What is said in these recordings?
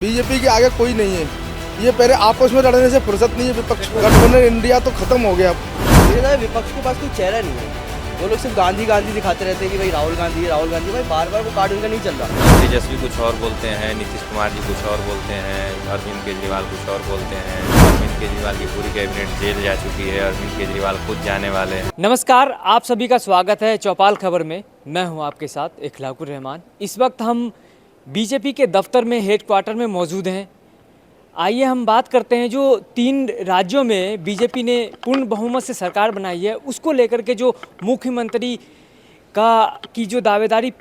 BJP के आगे कोई नहीं है। ये पहले आपस में लड़ने से फुर्सत नहीं है विपक्ष को। गठबंधन इंडिया तो खत्म हो गया। मुझे लगता है विपक्ष के पास कोई चेहरा नहीं है। वो लोग सिर्फ गांधी गांधी दिखाते रहते हैं कि भाई राहुल गांधी भाई बार बार वो कार्ड उनका नहीं चल रहा। तेजस्वी कुछ और बोलते हैं, नीतीश कुमार जी कुछ और बोलते हैं, अरविंद केजरीवाल कुछ और बोलते हैं। अरविंद केजरीवाल की पूरी कैबिनेट जेल जा चुकी है, अरविंद केजरीवाल खुद जाने वाले हैं। नमस्कार, आप सभी का स्वागत है चौपाल खबर में। मैं हूं आपके साथ इखलाकुर रहमान। इस वक्त हम बीजेपी के दफ्तर में हेडक्वार्टर में मौजूद हैं। आइए हम बात करते हैं जो 3 राज्यों में बीजेपी ने पूर्ण बहुमत से सरकार बनाई है, उसको लेकर के जो मुख्यमंत्री की जो दावेदारी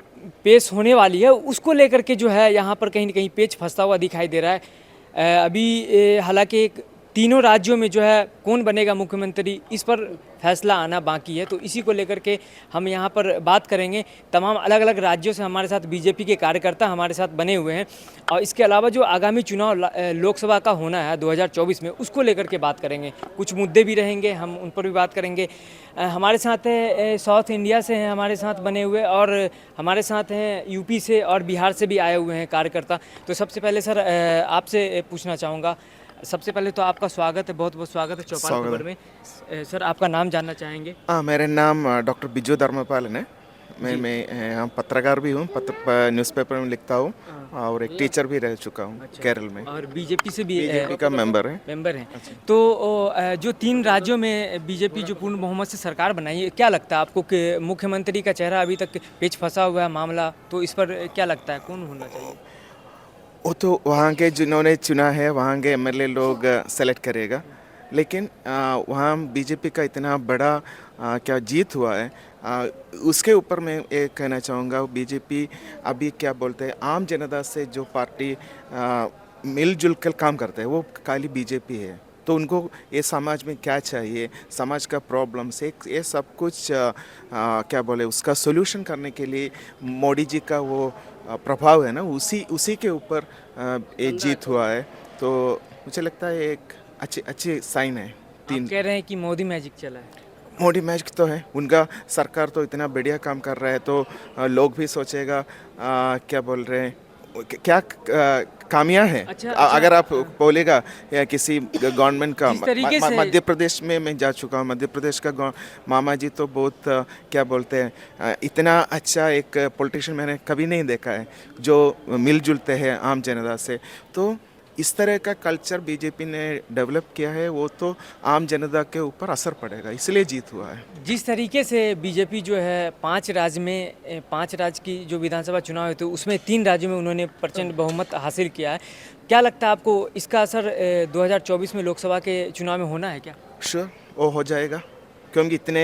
पेश होने वाली है, उसको लेकर के जो है यहाँ पर कहीं न कहीं पेच फंसता हुआ दिखाई दे रहा है। अभी हालांकि तीनों राज्यों में जो है कौन बनेगा मुख्यमंत्री, इस पर फैसला आना बाकी है। तो इसी को लेकर के हम यहाँ पर बात करेंगे। तमाम अलग अलग राज्यों से हमारे साथ बीजेपी के कार्यकर्ता हमारे साथ बने हुए हैं, और इसके अलावा जो आगामी चुनाव लोकसभा का होना है 2024 में, उसको लेकर के बात करेंगे। कुछ मुद्दे भी रहेंगे, हम उन पर भी बात करेंगे। हमारे साथ है साउथ इंडिया से हैं हमारे साथ बने हुए, और हमारे साथ हैं यूपी से और बिहार से भी आए हुए हैं कार्यकर्ता। तो सबसे पहले सर आपसे पूछना चाहूँगा, सबसे पहले तो आपका स्वागत है, बहुत बहुत स्वागत है चौपाल खबर में। सर आपका नाम जानना चाहेंगे? मेरा नाम डॉक्टर बिजू धर्मपालन है। मैं पत्रकार भी हूँ, न्यूज़पेपर में लिखता हूँ, और एक टीचर भी रह चुका हूँ केरल में। और बीजेपी से भी बीजेपी का मेंबर है। तो जो 3 राज्यों में बीजेपी जो पूर्ण बहुमत से सरकार बनाई है, क्या लगता है आपको कि मुख्यमंत्री का चेहरा अभी तक पेच फंसा हुआ है मामला, तो इस पर क्या लगता है कौन होना चाहिए? वो तो वहाँ के जिन्होंने चुना है वहाँ के एमएलए लोग सेलेक्ट करेगा, लेकिन वहाँ बीजेपी का इतना बड़ा क्या जीत हुआ है, उसके ऊपर मैं ये कहना चाहूँगा, बीजेपी अभी क्या बोलते हैं, आम जनता से जो पार्टी मिलजुल कर काम करते हैं वो खाली बीजेपी है। तो उनको ये समाज में क्या चाहिए, समाज का प्रॉब्लम्स, ये सब कुछ क्या बोले उसका सोल्यूशन करने के लिए मोदी जी का वो प्रभाव है ना, उसी के ऊपर ये जीत हुआ है। तो मुझे लगता है एक अच्छी साइन है। आप कह रहे हैं कि मोदी मैजिक चला है? मोदी मैजिक तो है, उनका सरकार तो इतना बढ़िया काम कर रहा है, तो लोग भी सोचेगा क्या बोल रहे हैं, क्या कामियाँ हैं। अच्छा। अगर आप बोलेगा या किसी गवर्नमेंट का, मध्य प्रदेश में मैं जा चुका हूँ, मध्य प्रदेश का मामा जी तो बहुत क्या बोलते हैं, इतना अच्छा एक पॉलिटिशियन मैंने कभी नहीं देखा है जो मिलजुलते हैं आम जनता से। तो इस तरह का कल्चर बीजेपी ने डेवलप किया है, वो तो आम जनता के ऊपर असर पड़ेगा, इसलिए जीत हुआ है। जिस तरीके से बीजेपी जो है 5 राज्य की जो विधानसभा चुनाव हुए थे, उसमें 3 राज्यों में उन्होंने प्रचंड बहुमत हासिल किया है, क्या लगता है आपको इसका असर 2024 में लोकसभा के चुनाव में होना है क्या? श्योर, वो हो जाएगा, क्योंकि इतने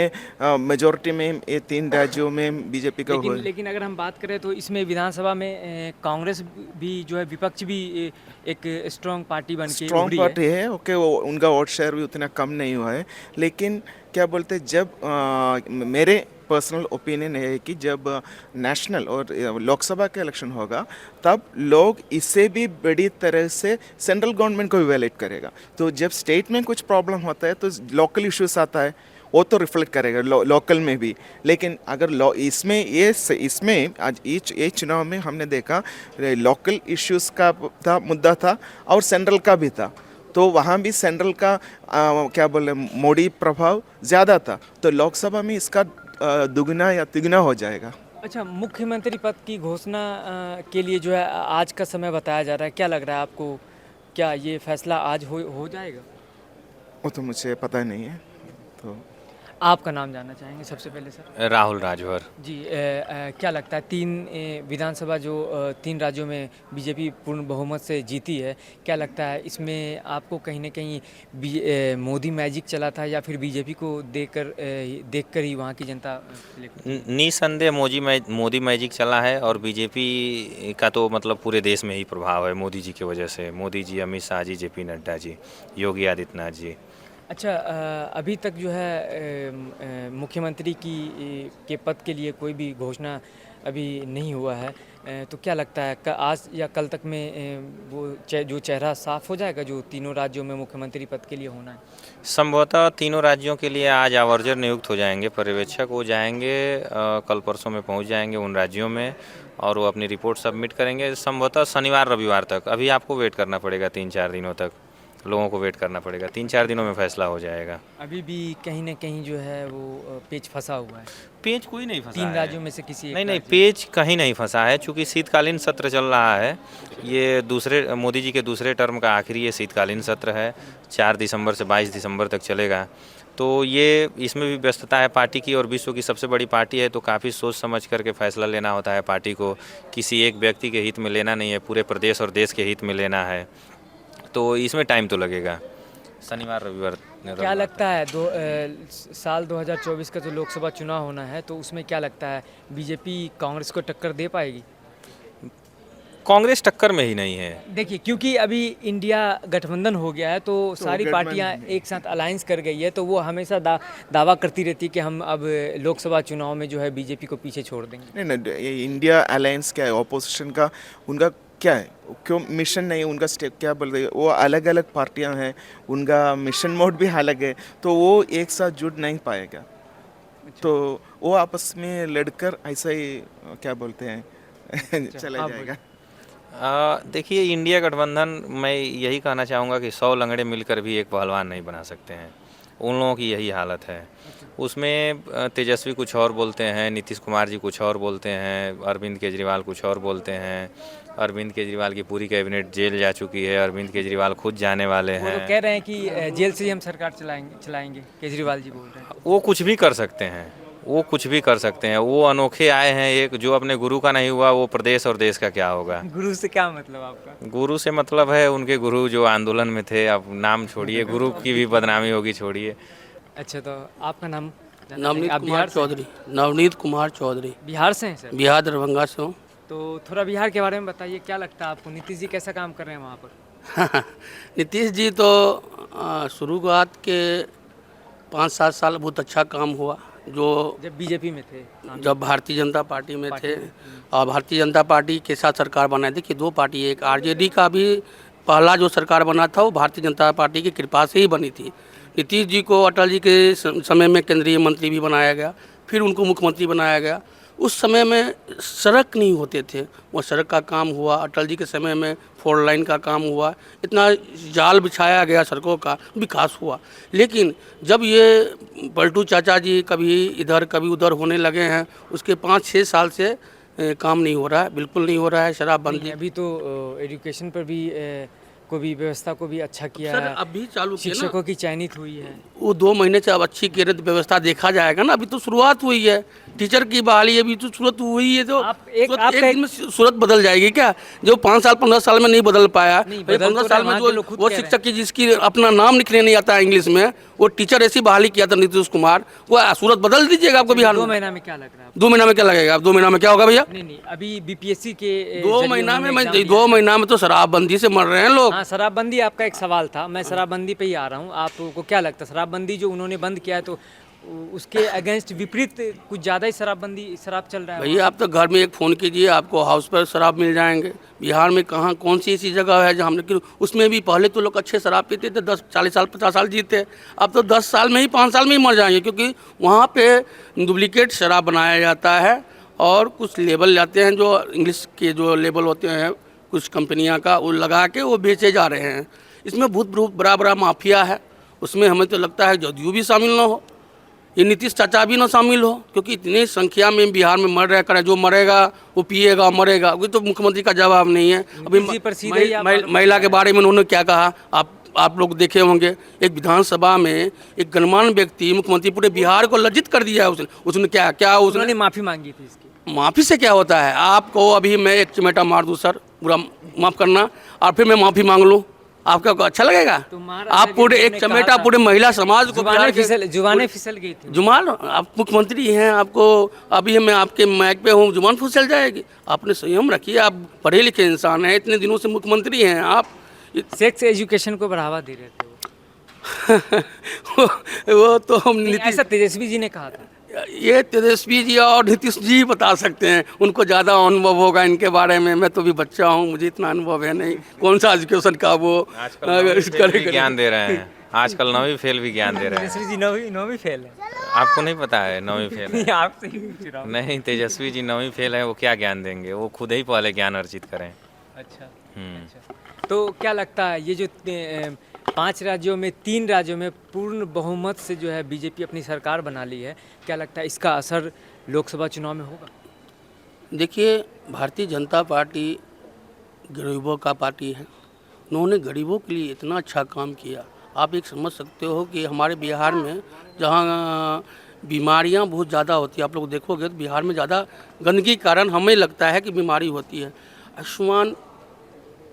मेजॉरिटी में ये 3 राज्यों में बीजेपी का हुआ है। लेकिन अगर हम बात करें तो इसमें विधानसभा में कांग्रेस भी जो है, विपक्ष भी एक स्ट्रॉन्ग पार्टी बन के स्ट्रॉन्ग पार्टी है। ओके, वो उनका वोट शेयर भी उतना कम नहीं हुआ है, लेकिन क्या बोलते, जब मेरे पर्सनल ओपिनियन है कि जब नेशनल और लोकसभा का इलेक्शन होगा, तब लोग इससे भी बड़ी तरह से सेंट्रल गवर्नमेंट को इवैल्यूएट करेगा। तो जब स्टेट में कुछ प्रॉब्लम होता है तो लोकल इश्यूज आता है, वो तो रिफ्लेक्ट करेगा लोकल में भी। लेकिन अगर इसमें आज ये चुनाव में हमने देखा लोकल इश्यूज का मुद्दा था और सेंट्रल का भी था, तो वहाँ भी सेंट्रल का क्या बोले मोदी प्रभाव ज़्यादा था, तो लोकसभा में इसका दुगना या तिगुना हो जाएगा। अच्छा, मुख्यमंत्री पद की घोषणा के लिए जो है आज का समय बताया जा रहा है, क्या लग रहा है आपको, क्या ये फैसला आज हो जाएगा? वो तो मुझे पता नहीं है। तो आपका नाम जानना चाहेंगे सबसे पहले सर? राहुल राजभर जी, क्या लगता है 3 विधानसभा जो 3 राज्यों में बीजेपी पूर्ण बहुमत से जीती है, क्या लगता है इसमें आपको कहीं ना कहीं मोदी मैजिक चला था, या फिर बीजेपी को देखकर ही वहाँ की जनता? निसंदेह मोदी मैजिक चला है, और बीजेपी का तो मतलब पूरे देश में ही प्रभाव है मोदी जी की वजह से। मोदी जी, अमित शाह जी, जेपी नड्डा जी, योगी आदित्यनाथ जी। अच्छा, अभी तक जो है मुख्यमंत्री के पद के लिए कोई भी घोषणा अभी नहीं हुआ है, तो क्या लगता है आज या कल तक में वो जो चेहरा साफ हो जाएगा जो तीनों राज्यों में मुख्यमंत्री पद के लिए होना है? संभवतः तीनों राज्यों के लिए आज आवर्जर नियुक्त हो जाएंगे, पर्यवेक्षक हो जाएंगे, कल परसों में पहुंच जाएंगे उन राज्यों में, और वो अपनी रिपोर्ट सबमिट करेंगे संभवतः शनिवार रविवार तक। अभी आपको वेट करना पड़ेगा 3-4 दिनों तक, लोगों को वेट करना पड़ेगा। 3-4 दिनों में फैसला हो जाएगा। अभी भी कहीं ना कहीं जो है वो पेच फंसा हुआ है। पेच कोई नहीं फंसा 3 है। राज्यों में से किसी एक नहीं राज्य में। पेच कहीं नहीं फंसा है, चूँकि शीतकालीन सत्र चल रहा है। ये मोदी जी के दूसरे टर्म का आखिरी ये शीतकालीन सत्र है, 4 दिसंबर से 22 दिसंबर तक चलेगा। तो ये इसमें भी व्यस्तता है पार्टी की, और विश्व की सबसे बड़ी पार्टी है तो काफ़ी सोच समझ करके फैसला लेना होता है पार्टी को। किसी एक व्यक्ति के हित में लेना नहीं है, पूरे प्रदेश और देश के हित में लेना है। तो इसमें टाइम तो लगेगा। शनिवार रविवार क्या लगता है साल 2024 का जो लोकसभा चुनाव होना है, तो उसमें क्या लगता है बीजेपी कांग्रेस को टक्कर दे पाएगी? कांग्रेस टक्कर में ही नहीं है। देखिए, क्योंकि अभी इंडिया गठबंधन हो गया है तो सारी पार्टियां एक साथ अलायंस कर गई है, तो वो हमेशा दावा करती रहती है कि हम अब लोकसभा चुनाव में जो है बीजेपी को पीछे छोड़ देंगे। नहीं, ये इंडिया अलायंस क्या है, ऑपोजिशन का उनका क्या है, क्यों मिशन नहीं है उनका, स्टेप क्या बोलते हैं, वो अलग अलग पार्टियां हैं, उनका मिशन मोड भी अलग है, तो वो एक साथ जुड़ नहीं पाएगा। तो वो आपस में लड़कर ऐसा ही क्या बोलते हैं चला जाएगा। देखिए, इंडिया गठबंधन, मैं यही कहना चाहूँगा कि 100 लंगड़े मिलकर भी एक पहलवान नहीं बना सकते हैं। उन लोगों की यही हालत है। उसमें तेजस्वी कुछ और बोलते हैं, नीतीश कुमार जी कुछ और बोलते हैं, अरविंद केजरीवाल कुछ और बोलते हैं। अरविंद केजरीवाल की पूरी कैबिनेट जेल जा चुकी है, अरविंद केजरीवाल खुद जाने वाले वो हैं। तो कह रहे हैं कि जेल से ही हम सरकार चलाएंगे, केजरीवाल जी बोल रहे हैं। वो कुछ भी कर सकते हैं, वो कुछ भी कर सकते हैं। वो अनोखे आए हैं, एक जो अपने गुरु का नहीं हुआ वो प्रदेश और देश का क्या होगा। गुरु से क्या मतलब आपका? गुरु से मतलब है उनके गुरु जो आंदोलन में थे। अब नाम छोड़िए, गुरु की भी बदनामी होगी, छोड़िए। अच्छा, तो आपका नाम? नवनीत आप कुमार बिहार से? चौधरी। नवनीत कुमार चौधरी, बिहार से हैं सर? बिहार दरभंगा से हूँ। तो थोड़ा बिहार के बारे में बताइए, क्या लगता है आपको, नीतीश जी कैसा काम कर रहे हैं वहाँ पर? नीतीश जी तो शुरुआत के 5-7 साल बहुत अच्छा काम हुआ। जो जब बीजेपी में थे, जब भारतीय जनता पार्टी में थे और भारतीय जनता पार्टी के साथ सरकार बनाई, देखिए 2 पार्टी, एक आरजेडी का भी पहला जो सरकार बना था वो भारतीय जनता पार्टी की कृपा से ही बनी थी। नीतीश जी को अटल जी के समय में केंद्रीय मंत्री भी बनाया गया, फिर उनको मुख्यमंत्री बनाया गया। उस समय में सड़क नहीं होते थे, वो सड़क का काम हुआ। अटल जी के समय में 4 लाइन का काम हुआ, इतना जाल बिछाया गया, सड़कों का विकास हुआ। लेकिन जब ये पलटू चाचा जी कभी इधर कभी उधर होने लगे हैं, उसके 5-6 साल से काम नहीं हो रहा है, बिल्कुल नहीं हो रहा है। शराबबंदी अभी तो एजुकेशन पर भी को भी व्यवस्था को भी अच्छा किया सर है, अभी चालू किया ना, शिक्षकों की चयनित हुई है। वो 2 महीने से अब अच्छी किरत व्यवस्था देखा जाएगा ना। अभी तो शुरुआत हुई है, टीचर की बहाली अभी तो सूरत हुई है। तो एक दिन में सूरत बदल जाएगी क्या? जो 5 साल 15 साल में नहीं बदल पाया, 15 साल में जो वो शिक्षक की जिसकी अपना नाम लिखने नहीं आता इंग्लिश में, वो टीचर ऐसी बहाली किया था नीतीश कुमार, वो सूरत बदल दीजिएगा आपको बिहार में। 2 महीना में क्या लग रहा है? 2 महीना में क्या लगेगा? 2 महीना में क्या होगा भैया? नहीं, अभी बीपीएससी के 2 महीना में 2 महीना में तो शराबबंदी से मर रहे हैं लोग। हाँ, शराबबंदी आपका एक सवाल था, मैं शराबबंदी पे ही आ रहा हूँ। आपको क्या लगता है शराबबंदी जो उन्होंने बंद किया है, तो उसके अगेंस्ट विपरीत कुछ ज़्यादा ही शराब चल रहा है? भैया आप तो घर में एक फ़ोन कीजिए, आपको हाउस पर शराब मिल जाएंगे। बिहार में कहाँ कौन सी ऐसी जगह है जहाँ हमने, उसमें भी पहले तो लोग अच्छे शराब पीते थे, 10-40 साल 50 साल जीते। अब तो 10 साल में ही 5 साल में ही मर जाएंगे, क्योंकि वहाँ पे डुप्लीकेट शराब बनाया जाता है और कुछ लेबल लाते हैं, जो इंग्लिश के जो लेबल होते हैं कुछ कंपनियाँ का, वो लगा के वो बेचे जा रहे हैं। इसमें बहुत बड़ा माफिया है। उसमें हमें तो लगता है जदयू भी शामिल ना हो, ये नीतीश चाचा भी ना शामिल हो, क्योंकि इतनी संख्या में बिहार में मर रहा करे। जो मरेगा वो पिएगा मरेगा, वो तो मुख्यमंत्री का जवाब नहीं है। अभी महिला के बारे में उन्होंने क्या कहा, आप लोग देखे होंगे। एक विधानसभा में एक गणमान्य व्यक्ति मुख्यमंत्री पूरे बिहार को लज्जित कर दिया है। उसने क्या उसने माफ़ी मांगी थी इसकी। माफ़ी से क्या होता है? आपको अभी मैं एक चमेटा मार दूँ सर, पूरा माफ़ करना, और फिर मैं माफ़ी मांग लूँ, आपका अच्छा लगेगा? आप पूरे एक चमेटा पूरे महिला समाज को जुबानें फिसल गई थी। जुबान, आप मुख्यमंत्री हैं, आपको अभी मैं आपके माइक पे हूँ, जुबान फिसल जाएगी। आपने संयम रखिए, आप पढ़े लिखे इंसान हैं, इतने दिनों से मुख्यमंत्री हैं आप। सेक्स एजुकेशन को बढ़ावा दे रहे थे वो तो हम ऐसा तेजस्वी जी ने कहा था। ये तेजस्वी जी और नीतीश जी बता सकते हैं, उनको ज़्यादा अनुभव होगा इनके बारे में। मैं तो भी बच्चा हूँ, मुझे इतना अनुभव है नहीं, कौन सा एजुकेशन का वो ज्ञान दे रहे हैं। आजकल 9वीं फेल भी ज्ञान दे रहे हैं। तेजस्वी जी 9वीं फेल है। आपको नहीं पता है 9वीं फेल है? आपसे ही पूछ रहा हूँ। नहीं, तेजस्वी जी 9वीं फेल है, वो क्या ज्ञान देंगे, वो खुद ही पहले ज्ञान अर्जित करें। अच्छा हम्म। तो क्या लगता है ये जो 5 राज्यों में 3 राज्यों में पूर्ण बहुमत से जो है बीजेपी अपनी सरकार बना ली है, क्या लगता है इसका असर लोकसभा चुनाव में होगा? देखिए, भारतीय जनता पार्टी गरीबों का पार्टी है। उन्होंने गरीबों के लिए इतना अच्छा काम किया। आप एक समझ सकते हो कि हमारे बिहार में जहाँ बीमारियां बहुत ज़्यादा होती है, आप लोग देखोगे तो बिहार में ज़्यादा गंदगी के कारण हमें लगता है कि बीमारी होती है। आयुष्मान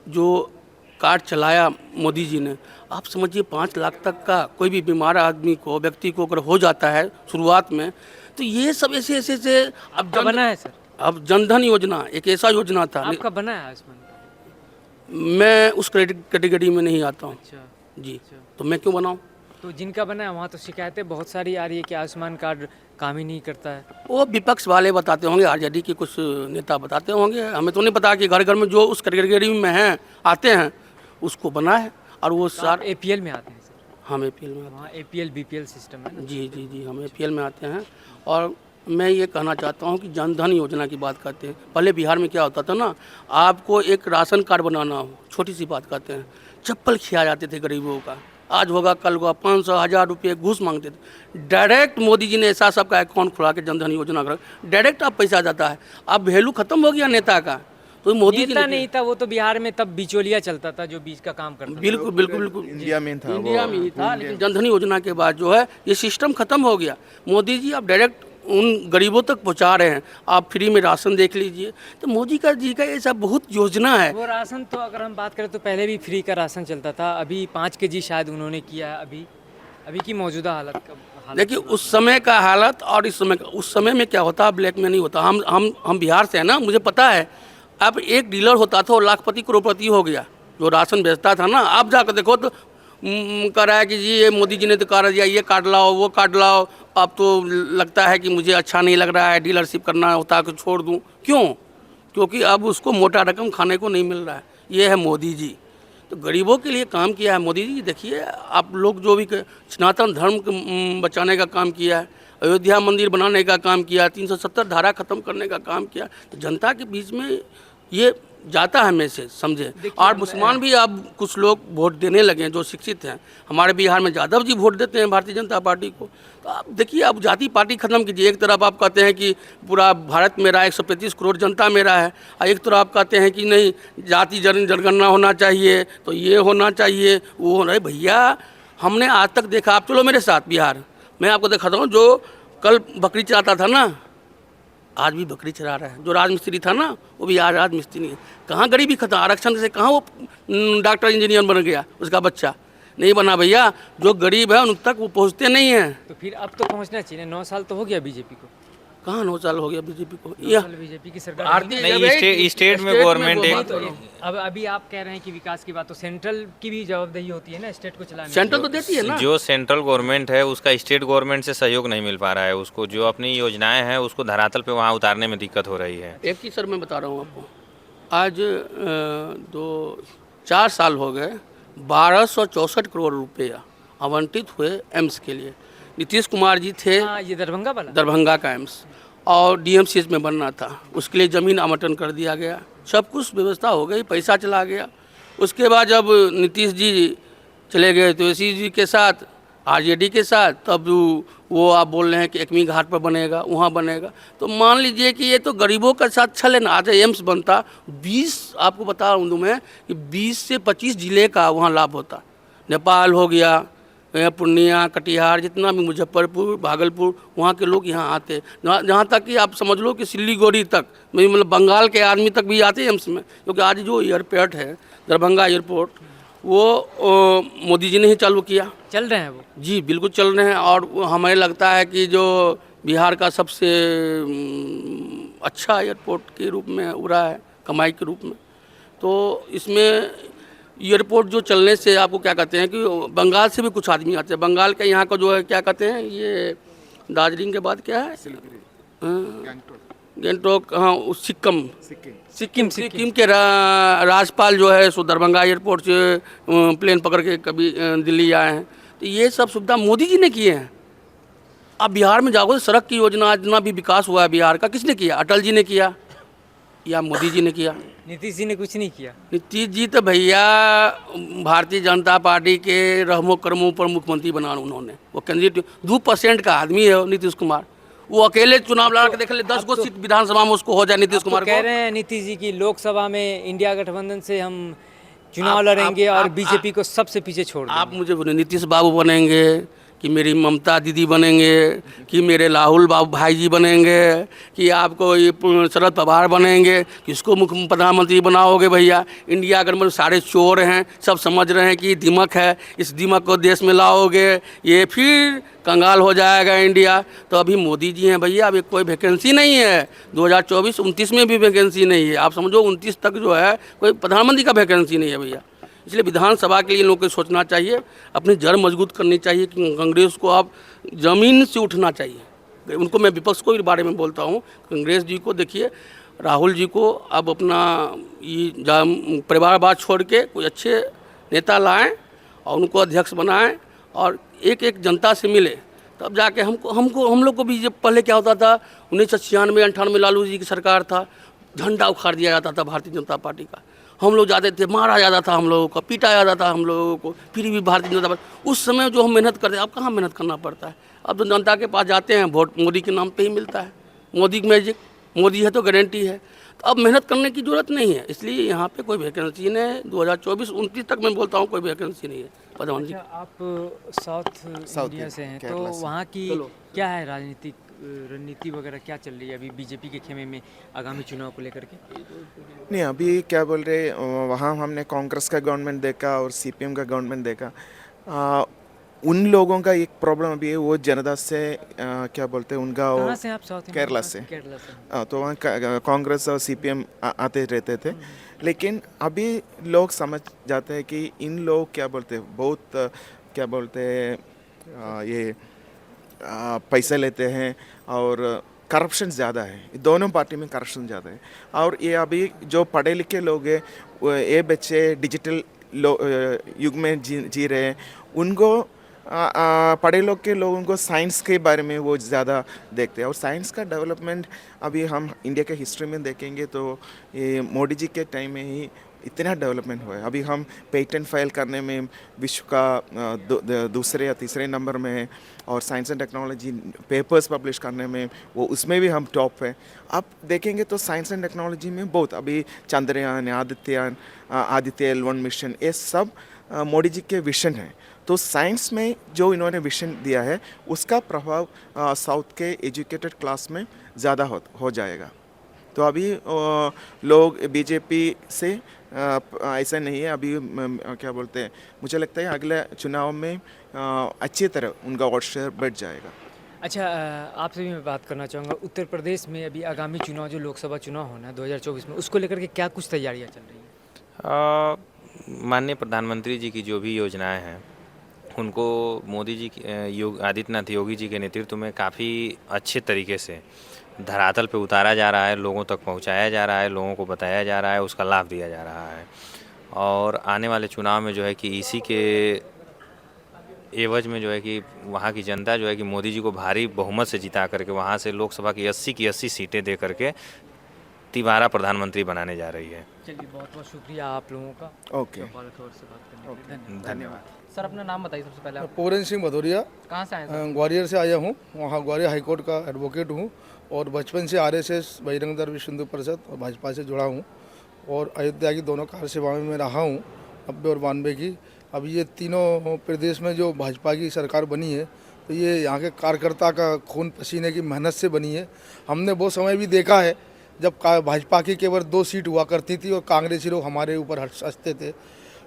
जो कार्ड चलाया मोदी जी ने, आप समझिए 5 लाख तक का कोई भी बीमार आदमी को, व्यक्ति को अगर हो जाता है शुरुआत में, तो ये सब ऐसे अब आपका बना है सर? अब जनधन योजना एक ऐसा योजना था। आपका बना है आयुष्मान? मैं उस कैटेगरी में नहीं आता हूँ अच्छा। जी, तो मैं क्यों बनाऊँ? तो जिनका बना है वहाँ तो शिकायतें बहुत सारी आ रही है कि आयुष्मान कार्ड काम ही नहीं करता है। वो विपक्ष वाले बताते होंगे, आरजेडी के कुछ नेता बताते होंगे, हमें तो नहीं पता कि घर घर में जो उस कैटेगरी में हैं आते हैं उसको बना है। और वो तो आप एपीएल में आते हैं सर? हम एपीएल में आते वहाँ एपीएल बीपीएल सिस्टम है ना? हैं। जी, हम एपीएल में आते हैं। और मैं ये कहना चाहता हूँ कि जनधन योजना की बात करते हैं। पहले बिहार में क्या होता था ना, आपको एक राशन कार्ड बनाना हो, छोटी सी बात करते हैं, चप्पल खिया जाते थे गरीबों का, आज होगा कल होगा, 500-1000 रुपये घूस मांगते थे। डायरेक्ट मोदी जी ने ऐसा सबका अकाउंट खुला के जनधन योजना कर, डायरेक्ट आप पैसा जाता है। अब वैल्यू खत्म हो गया नेता का, तो मोदी जी नेता नहीं था वो तो, बिहार में तब बिचौलिया चलता था जो बीच का काम करता था। बिल्कुल इंडिया में था, इंडिया में ही था, लेकिन जनधन योजना के बाद जो है ये सिस्टम खत्म हो गया। मोदी जी अब डायरेक्ट उन गरीबों तक पहुंचा रहे हैं। आप फ्री में राशन देख लीजिए, तो मोदी जी का ऐसा बहुत योजना है। वो राशन तो अगर हम बात करें तो पहले भी फ्री का राशन चलता था, अभी 5 केजी शायद उन्होंने किया है। अभी की मौजूदा हालत देखिए, उस समय का हालत और इस समय का, उस समय में क्या होता, ब्लैक में नहीं होता। हम बिहार से हैं ना, मुझे पता है। अब एक डीलर होता था वो लाखपति करोड़पति हो गया, जो राशन बेचता था ना। आप जाकर देखो तो कह रहा है कि जी ये मोदी जी ने तो कहा दिया, ये काट लाओ वो काट लाओ। अब तो लगता है कि मुझे अच्छा नहीं लग रहा है, डीलरशिप करना होता है कि छोड़ दूं। क्यों? क्योंकि अब उसको मोटा रकम खाने को नहीं मिल रहा है। ये है मोदी जी, तो गरीबों के लिए काम किया है मोदी जी। देखिए, आप लोग जो भी सनातन धर्म को बचाने का काम किया है, अयोध्या मंदिर बनाने का काम किया, 370 धारा खत्म करने का काम किया, तो जनता के बीच में ये जाता है मैसेज, समझे। और मुसलमान भी अब कुछ लोग वोट देने लगे हैं जो शिक्षित हैं। हमारे बिहार में यादव जी वोट देते हैं भारतीय जनता पार्टी को। तो आप देखिए, अब जाति पार्टी खत्म कीजिए। एक तरफ आप कहते हैं कि पूरा भारत मेरा 135 करोड़ जनता मेरा है, और एक तरफ आप कहते हैं कि नहीं जाति जनगणना होना चाहिए, तो ये होना चाहिए वो होना। भैया, हमने आज तक देखा, आप चलो मेरे साथ बिहार, मैं आपको दिखाता हूँ। जो कल बकरी चलाता था ना, आज भी बकरी चला रहा है। जो राजमिस्त्री था ना, वो भी आज राजमिस्त्री नहीं है। कहाँ गरीबी खत्म, आरक्षण से कहाँ वो डॉक्टर इंजीनियर बन गया, उसका बच्चा नहीं बना। भैया, जो गरीब है उन तक वो पहुँचते नहीं हैं। तो फिर अब तो पहुंचना चाहिए। 9 साल तो हो गया बीजेपी को। कहाँ 9 साल हो गया बीजेपी को? बीजेपी की सरकार नहीं, स्टेट में गवर्नमेंट एक तो अब अभी आप कह रहे हैं कि विकास की बात, तो सेंट्रल की भी जवाबदेही होती है ना स्टेट को चलाने। सेंट्रल तो देती है ना। जो सेंट्रल गवर्नमेंट है उसका स्टेट गवर्नमेंट से सहयोग नहीं मिल पा रहा है उसको। जो अपनी योजनाएं हैं उसको धरातल पे वहाँ उतारने में दिक्कत हो रही है। एक चीज़ सर मैं बता रहा हूँ आपको, आज 4 साल हो गए, 1264 करोड़ रुपया आवंटित हुए एम्स के लिए। नीतीश कुमार जी थे, ये दरभंगा वाला, दरभंगा का एम्स, और डीएमसीएच में बनना था, उसके लिए ज़मीन आवंटन कर दिया गया, सब कुछ व्यवस्था हो गई, पैसा चला गया। उसके बाद जब नीतीश जी चले गए तो इसी जी के साथ, आरजेडी के साथ, तब वो आप बोल रहे हैं कि एकमी घाट पर बनेगा, वहाँ बनेगा। तो मान लीजिए कि ये तो गरीबों का साथ छल है ना। आज एम्स बनता, 20 आपको बता रहा हूँ मैं कि 20 से 25 जिले का वहाँ लाभ होता। नेपाल हो गया, पूर्णिया, कटिहार, जितना भी मुजफ्फरपुर, भागलपुर, वहाँ के लोग यहाँ आते। जहाँ तक कि आप समझ लो कि सिलीगुड़ी तक, मतलब बंगाल के आदमी तक भी आते हैं एम्स में। क्योंकि आज जो एयरपोर्ट है, दरभंगा एयरपोर्ट, वो मोदी जी ने ही चालू किया। चल रहे हैं वो? जी बिल्कुल चल रहे हैं। और हमें लगता है कि जो बिहार का सबसे अच्छा एयरपोर्ट के रूप में उभरा है, कमाई के रूप में। तो इसमें एयरपोर्ट जो चलने से आपको क्या कहते हैं कि बंगाल से भी कुछ आदमी आते हैं। बंगाल के यहाँ का जो है क्या कहते हैं, ये दार्जिलिंग के बाद क्या है, गैंगटॉक, हाँ सिक्किम के राज्यपाल जो है सो दरभंगा एयरपोर्ट से प्लेन पकड़ के कभी दिल्ली आए हैं। तो ये सब सुविधा मोदी जी ने किए हैं। आप बिहार में जाओगे सड़क की योजना जितना भी विकास हुआ है बिहार का किसने किया? अटल जी ने किया या मोदी जी ने किया? नीतीश जी ने कुछ नहीं किया। नीतीश जी तो भैया भारतीय जनता पार्टी के रहमो कर्मों पर मुख्यमंत्री बना उन्होंने। वो कैंडिडेट 2% का आदमी है नीतीश कुमार। वो अकेले चुनाव लड़ा के देख ले 10 गो सीट विधानसभा में उसको हो जाए नीतीश कुमार कह को। रहे हैं नीतीश जी की लोकसभा में इंडिया गठबंधन से हम चुनाव लड़ेंगे और बीजेपी को सबसे पीछे छोड़ देंगे। आप मुझे बोले नीतीश बाबू बनेंगे कि मेरी ममता दीदी बनेंगे कि मेरे राहुल बाबू भाई जी बनेंगे कि आपको ये शरद पवार बनेंगे, किसको मुख्य प्रधानमंत्री बनाओगे भैया? इंडिया गठबंधन सारे चोर हैं, सब समझ रहे हैं कि दीमक है, इस दीमक को देश में लाओगे ये फिर कंगाल हो जाएगा इंडिया। तो अभी मोदी जी हैं भैया, अभी कोई वैकेंसी नहीं है। 2024-29 में भी वैकेंसी नहीं है। आप समझो 29 तक जो है कोई प्रधानमंत्री का वैकेंसी नहीं है भैया। इसलिए विधानसभा के लिए लोगों को सोचना चाहिए, अपनी जड़ मजबूत करनी चाहिए कि कांग्रेस को आप ज़मीन से उठना चाहिए। उनको मैं विपक्ष को भी बारे में बोलता हूँ, कांग्रेस जी को देखिए, राहुल जी को अब अपना ये परिवारवाद छोड़ के कोई अच्छे नेता लाएं और उनको अध्यक्ष बनाएं और एक एक जनता से मिले, तब जाके हम लोग को भी जब पहले क्या होता था 1996-98 लालू जी की सरकार था, झंडा उखाड़ दिया जाता था भारतीय जनता पार्टी का। हम लोग जाते थे, मारा जाता था हम लोगों को, पीटा जाता था हम लोगों को, फिर भी भारतीय जनता पार्टी उस समय जो हम मेहनत करते, अब कहाँ मेहनत करना पड़ता है? अब तो जनता के पास जाते हैं, वोट मोदी के नाम पे ही मिलता है। मोदी की मैजिक, मोदी है तो गारंटी है। तो अब मेहनत करने की जरूरत नहीं है। इसलिए यहाँ पे कोई वैकेंसी नहीं। 2024-29 तक मैं बोलता हूँ कोई वैकेंसी नहीं है प्रधानमंत्री। अच्छा, आप साउथ इंडिया से हैं, तो केरला से। वहाँ की क्या है रणनीति वगैरह क्या चल रही है अभी बीजेपी के खेमे में आगामी चुनाव को लेकर के? नहीं, अभी क्या बोल रहे, वहाँ हमने कांग्रेस का गवर्नमेंट देखा और सीपीएम का गवर्नमेंट देखा। उन लोगों का एक प्रॉब्लम अभी है, वो जनता से क्या बोलते हैं उनका कहाँ से आप साउथ इंडिया? केरला से। केरला से। तो वहाँ कांग्रेस और सीपीएम आते रहते थे, लेकिन अभी लोग समझ जाते हैं कि इन लोग क्या बोलते हैं, बहुत क्या बोलते हैं, ये पैसे लेते हैं और करप्शन ज़्यादा है। दोनों पार्टी में करप्शन ज़्यादा है। और ये अभी जो पढ़े लिखे लोग हैं, ये बच्चे डिजिटल युग में जी रहे हैं, उनको पढ़े लोग के लोगों को साइंस के बारे में वो ज़्यादा देखते हैं। और साइंस का डेवलपमेंट अभी हम इंडिया के हिस्ट्री में देखेंगे तो ये मोदी जी के टाइम में ही इतना डेवलपमेंट हुआ है। अभी हम पेटेंट फाइल करने में विश्व का दूसरे या तीसरे नंबर में है, और science and technology papers publish करने में वो उसमें भी हम टॉप है। आप देखेंगे तो साइंस एंड टेक्नोलॉजी में बहुत अभी चंद्रयान, आदित्य L1 मिशन, ये सब मोदी जी के विजन है। तो साइंस में जो इन्होंने विजन दिया है उसका प्रभाव साउथ के एजुकेटेड क्लास में ज़्यादा हो जाएगा। तो अभी लोग बीजेपी से ऐसा नहीं है। अभी क्या बोलते हैं, मुझे लगता है अगले चुनाव में अच्छी तरह उनका वोट शेयर बढ़ जाएगा। अच्छा, आपसे भी मैं बात करना चाहूँगा, उत्तर प्रदेश में अभी आगामी चुनाव जो लोकसभा चुनाव होना है 2024 में, उसको लेकर के क्या कुछ तैयारियाँ चल रही हैं? माननीय प्रधानमंत्री जी की जो भी योजनाएं हैं उनको मोदी जी आदित्यनाथ योगी जी के नेतृत्व में काफ़ी अच्छे तरीके से धरातल पे उतारा जा रहा है, लोगों तक पहुंचाया जा रहा है, लोगों को बताया जा रहा है, उसका लाभ दिया जा रहा है। और आने वाले चुनाव में जो है कि इसी के एवज में जो है कि वहाँ की जनता जो है कि मोदी जी को भारी बहुमत से जिता करके वहाँ से लोकसभा की 80 की 80 सीटें दे करके तिबारा प्रधानमंत्री बनाने जा रही है। चलिए, बहुत बहुत शुक्रिया आप लोगों का ओके, चौपाल खबर से बात करने के लिए। धन्यवाद। धन्यवाद। सर, अपना नाम बताइए सबसे पहले। आप पूरन सिंह भदौरिया, कहाँ से आए हैं? ग्वालियर से आया हूँ। वहाँ ग्वालियर हाईकोर्ट का एडवोकेट हूँ और बचपन से RSS बजरंग दल विश्व हिंदू परिषद और भाजपा से जुड़ा हूँ और अयोध्या की दोनों कार्य सेवाओं में रहा हूँ 90 और 92 की। अब ये तीनों प्रदेश में जो भाजपा की सरकार बनी है तो ये यहाँ के कार्यकर्ता का खून पसीने की मेहनत से बनी है। हमने वो समय भी देखा है जब भाजपा की केवल 2 सीट हुआ करती थी और कांग्रेसी लोग हमारे ऊपर हंसते थे।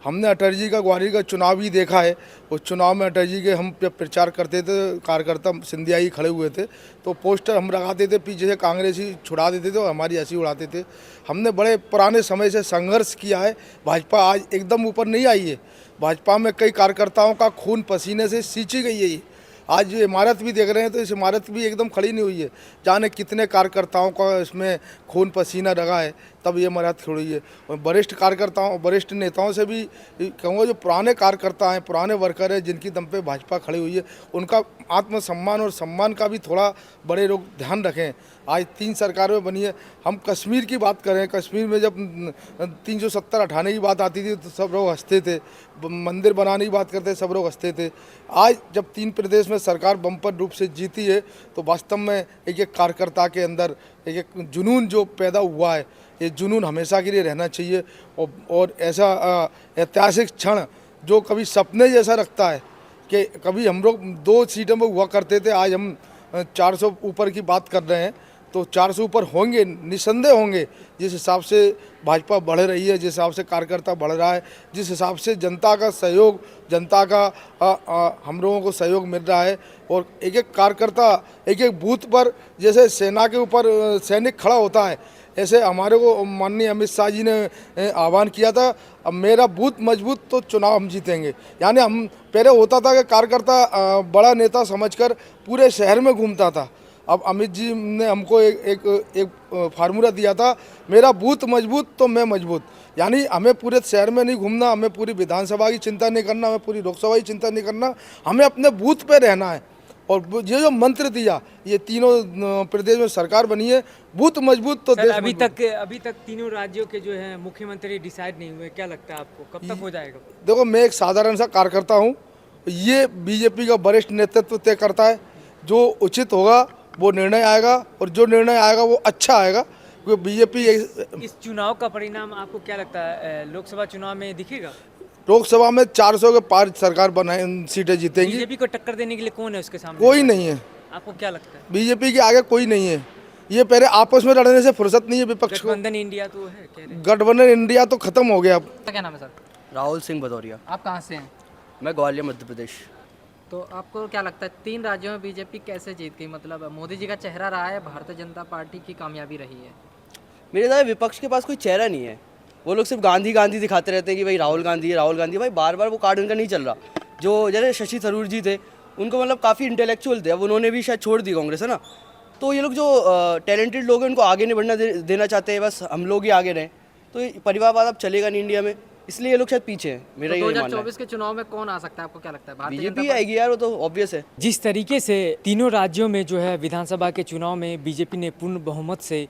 हमने अटल जी का ग्वालियर का चुनाव भी देखा है। उस चुनाव में अटल जी के हम जब प्रचार करते थे, कार्यकर्ता सिंधिया ही खड़े हुए थे तो पोस्टर हम लगाते थे, पीछे से कांग्रेसी छुड़ा देते थे और हमारी हंसी उड़ाते थे। हमने बड़े पुराने समय से संघर्ष किया है। भाजपा आज एकदम ऊपर नहीं आई है। भाजपा में कई कार्यकर्ताओं का खून पसीने से सींची गई है। ये आज जो इमारत भी देख रहे हैं तो इस इमारत भी एकदम खड़ी नहीं हुई है। जाने कितने कार्यकर्ताओं का इसमें खून पसीना लगा है तब ये मर्यादा खड़ी हुई है। और वरिष्ठ कार्यकर्ताओं वरिष्ठ नेताओं से भी कहूँगा, जो पुराने कार्यकर्ता हैं, पुराने वर्कर हैं, जिनकी दम पे भाजपा खड़ी हुई है, उनका आत्मसम्मान और सम्मान का भी थोड़ा बड़े लोग ध्यान रखें। आज 3 सरकारें बनी है। हम कश्मीर की बात करें, कश्मीर में जब 370 हटाने की बात आती थी तो सब लोग हंसते थे, मंदिर बनाने की बात करते सब लोग हंसते थे। आज जब 3 प्रदेश में सरकार बम्पर रूप से जीती है तो वास्तव में एक एक कार्यकर्ता के अंदर एक एक जुनून जो पैदा हुआ है, ये जुनून हमेशा के लिए रहना चाहिए। और ऐसा ऐतिहासिक क्षण जो कभी सपने जैसा रखता है कि कभी हम लोग 2 सीटों में हुआ करते थे, आज हम 400 ऊपर की बात कर रहे हैं, तो 400 ऊपर होंगे, निसंदेह होंगे। जिस हिसाब से भाजपा बढ़ रही है, जिस हिसाब से कार्यकर्ता बढ़ रहा है, जिस हिसाब से जनता का सहयोग, जनता का हम लोगों को सहयोग मिल रहा है। और एक एक कार्यकर्ता एक एक बूथ पर जैसे सेना के ऊपर सैनिक खड़ा होता है, ऐसे हमारे को माननीय अमित शाह जी ने आह्वान किया था, अब मेरा बूथ मजबूत तो चुनाव हम जीतेंगे। यानी हम पहले होता था कि कार्यकर्ता बड़ा नेता समझकर पूरे शहर में घूमता था। अब अमित जी ने हमको एक फार्मूला दिया था, मेरा बूथ मजबूत तो मैं मजबूत। यानी हमें पूरे शहर में नहीं घूमना, हमें पूरी विधानसभा की चिंता नहीं करना, हमें पूरी लोकसभा की चिंता नहीं करना, हमें अपने बूथ पे रहना है। और ये जो मंत्र दिया, ये तीनों प्रदेश में सरकार बनी है, बूथ मजबूत तो सर, देश अभी मजबूत। तक तीनों राज्यों के जो है मुख्यमंत्री डिसाइड नहीं हुए, क्या लगता है आपको कब तक हो जाएगा? देखो, मैं एक साधारण सा कार्यकर्ता हूँ, ये बीजेपी का वरिष्ठ नेतृत्व तय करता है। जो उचित होगा वो निर्णय आएगा, और जो निर्णय आएगा वो अच्छा आएगा, क्योंकि बीजेपी इस चुनाव का परिणाम आपको क्या लगता है लोकसभा चुनाव में दिखेगा? लोकसभा में 400 के पार सरकार बनाए, सीटें जीतेंगी। बीजेपी को टक्कर देने के लिए कौन है उसके सामने? कोई नहीं है, आपको क्या लगता है? बीजेपी के आगे कोई नहीं है। ये पहले आपस में लड़ने से फुर्सत नहीं है विपक्ष को। गठबंधन इंडिया तो है, कह रहे हैं। गठबंधन इंडिया तो खत्म हो गया अब। क्या नाम है सर? राहुल सिंह भदौरिया। आप कहाँ से हैं? मैं ग्वालियर मध्य प्रदेश। तो आपको क्या लगता है 3 राज्यों में बीजेपी कैसे जीत गई? मतलब मोदी जी का चेहरा रहा है, भारतीय जनता पार्टी की कामयाबी रही है। मेरे हिसाब से विपक्ष के पास कोई चेहरा नहीं है। वो लोग सिर्फ गांधी गांधी दिखाते रहते हैं कि भाई राहुल गांधी है, राहुल गांधी है। भाई बार बार वो कार्ड उनका नहीं चल रहा। जो जैसे शशि थरूर जी थे, उनको मतलब काफ़ी इंटेलेक्चुअल थे, अब उन्होंने भी शायद छोड़ दी कांग्रेस, है ना। तो ये लोग जो टैलेंटेड लोग हैं उनको आगे नहीं बढ़ना देना चाहते हैं, बस हम लोग ही आगे रहें। तो ये परिवारवाद अब चलेगा नहीं इंडिया में, इसलिए ये लोग शायद पीछे हैं। मेरा तो ये मानना है। 2024 के चुनाव में कौन आ सकता है, आपको क्या लगता है? भारतीय बीजेपी जनता आएगी यार, वो तो ऑब्वियस है। जिस तरीके से तीनों राज्यों में जो है विधानसभा के चुनाव में बीजेपी ने पूर्ण बहुमत से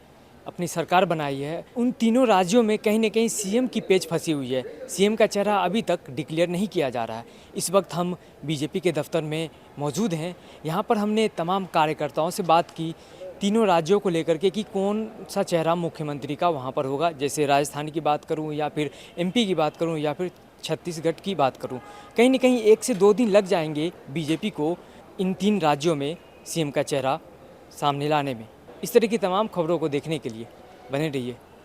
अपनी सरकार बनाई है, उन तीनों राज्यों में कहीं ना कहीं सीएम की पेच फंसी हुई है। सीएम का चेहरा अभी तक डिक्लेयर नहीं किया जा रहा है। इस वक्त हम बीजेपी के दफ्तर में मौजूद हैं। यहाँ पर हमने तमाम कार्यकर्ताओं से बात की तीनों राज्यों को लेकर के कि कौन सा चेहरा मुख्यमंत्री का वहाँ पर होगा। जैसे राजस्थान की बात करूँ, या फिर एमपी की बात करूँ, या फिर छत्तीसगढ़ की बात करूँ, कहीं ना कहीं 1 से 2 दिन लग जाएंगे बीजेपी को इन 3 राज्यों में सीएम का चेहरा सामने लाने में। इस तरह की तमाम खबरों को देखने के लिए बने रहिए